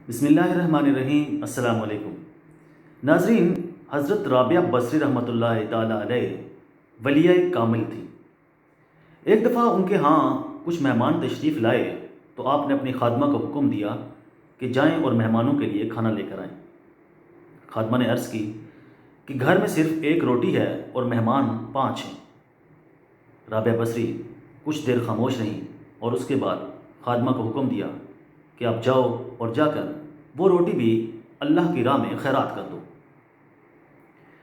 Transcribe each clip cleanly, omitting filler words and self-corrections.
بسم اللہ الرحمن الرحیم۔ السلام علیکم ناظرین، حضرت رابعہ بصری رحمۃ اللہ تعالیٰ علیہ ولیہ کامل تھی۔ ایک دفعہ ان کے ہاں کچھ مہمان تشریف لائے تو آپ نے اپنی خادمہ کو حکم دیا کہ جائیں اور مہمانوں کے لیے کھانا لے کر آئیں۔ خادمہ نے عرض کی کہ گھر میں صرف ایک روٹی ہے اور مہمان 5 ہیں۔ رابعہ بصری کچھ دیر خاموش رہیں اور اس کے بعد خادمہ کو حکم دیا کہ آپ جاؤ اور جا کر وہ روٹی بھی اللہ کی راہ میں خیرات کر دو۔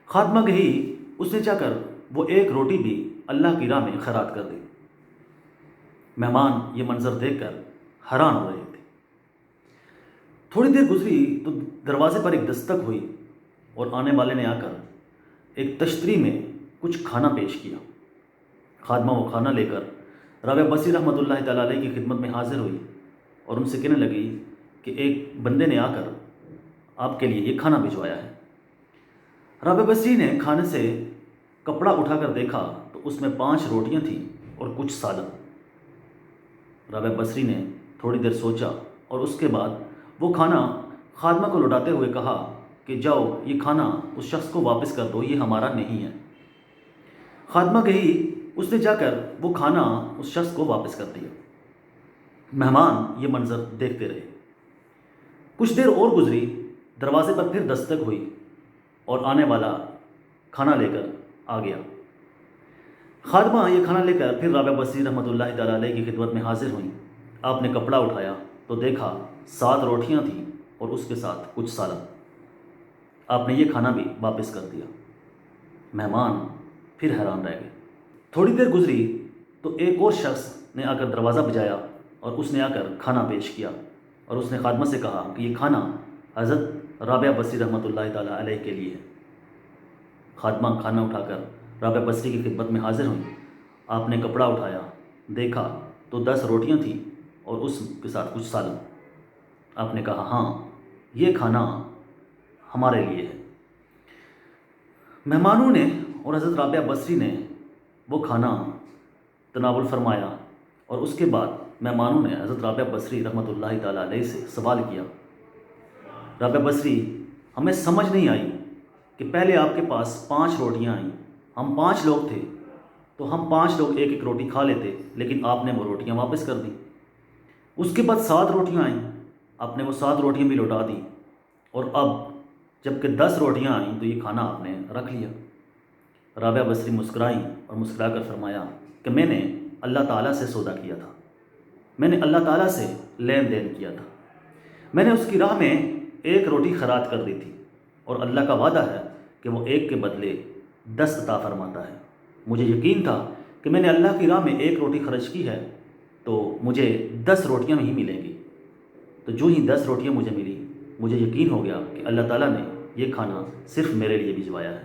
خادمہ گئی، اس نے جا کر وہ ایک روٹی بھی اللہ کی راہ میں خیرات کر دی۔ مہمان یہ منظر دیکھ کر حیران ہو رہے تھے۔ تھوڑی دیر گزری تو دروازے پر ایک دستک ہوئی اور آنے والے نے آ کر ایک تشتری میں کچھ کھانا پیش کیا۔ خادمہ وہ کھانا لے کر رابعہ بصری رحمۃ اللہ تعالیٰ علیہ کی خدمت میں حاضر ہوئی اور ان سے کہنے لگی کہ ایک بندے نے آ کر آپ کے لیے یہ کھانا بھجوایا ہے۔ رابعہ بصری نے کھانے سے کپڑا اٹھا کر دیکھا تو اس میں 5 روٹیاں تھیں اور کچھ سالن۔ رابعہ بصری نے تھوڑی دیر سوچا اور اس کے بعد وہ کھانا خادمہ کو لوٹاتے ہوئے کہا کہ جاؤ یہ کھانا اس شخص کو واپس کر دو، یہ ہمارا نہیں ہے۔ خادمہ گئی، اس نے جا کر وہ کھانا اس شخص کو واپس کر دیا۔ مہمان یہ منظر دیکھتے رہے۔ کچھ دیر اور گزری، دروازے پر پھر دستک ہوئی اور آنے والا کھانا لے کر آ گیا۔ خادمہ یہ کھانا لے کر پھر رابعہ بصری رحمۃ اللہ تعالیٰ علیہ کی خدمت میں حاضر ہوئیں۔ آپ نے کپڑا اٹھایا تو دیکھا 7 روٹیاں تھیں اور اس کے ساتھ کچھ سالن۔ آپ نے یہ کھانا بھی واپس کر دیا۔ مہمان پھر حیران رہ گئے۔ تھوڑی دیر گزری تو ایک اور شخص نے آ کر دروازہ بجایا اور اس نے آ کر کھانا پیش کیا اور اس نے خادمہ سے کہا کہ یہ کھانا حضرت رابعہ بصری رحمۃ اللہ تعالیٰ علیہ کے لیے ہے۔ خادمہ کھانا اٹھا کر رابعہ بصری کی خدمت میں حاضر ہوئیں۔ آپ نے کپڑا اٹھایا، دیکھا تو 10 روٹیاں تھیں اور اس کے ساتھ کچھ سالن۔ آپ نے کہا ہاں یہ کھانا ہمارے لیے ہے۔ مہمانوں نے اور حضرت رابعہ بصری نے وہ کھانا تناول فرمایا اور اس کے بعد مہمانوں نے حضرت رابعہ بصری رحمۃ اللہ تعالیٰ علیہ سے سوال کیا، رابعہ بصری ہمیں سمجھ نہیں آئی کہ پہلے آپ کے پاس 5 روٹیاں آئیں، ہم 5 لوگ تھے تو ہم 5 لوگ ایک ایک روٹی کھا لیتے، لیکن آپ نے وہ روٹیاں واپس کر دیں۔ اس کے بعد 7 روٹیاں آئیں، آپ نے وہ 7 روٹیاں بھی لوٹا دیں، اور اب جب کہ 10 روٹیاں آئیں تو یہ کھانا آپ نے رکھ لیا۔ رابعہ بصری مسکرائیں اور مسکرا کر فرمایا کہ میں نے اللہ تعالیٰ سے سودا کیا تھا، میں نے اللہ تعالیٰ سے لین دین کیا تھا، میں نے اس کی راہ میں ایک روٹی خیرات کر دی تھی، اور اللہ کا وعدہ ہے کہ وہ ایک کے بدلے 10 عطا فرماتا ہے۔ مجھے یقین تھا کہ میں نے اللہ کی راہ میں ایک روٹی خرچ کی ہے تو مجھے 10 روٹیاں ہی ملیں گی۔ تو جو ہی 10 روٹیاں مجھے ملی، مجھے یقین ہو گیا کہ اللہ تعالیٰ نے یہ کھانا صرف میرے لیے بھجوایا ہے۔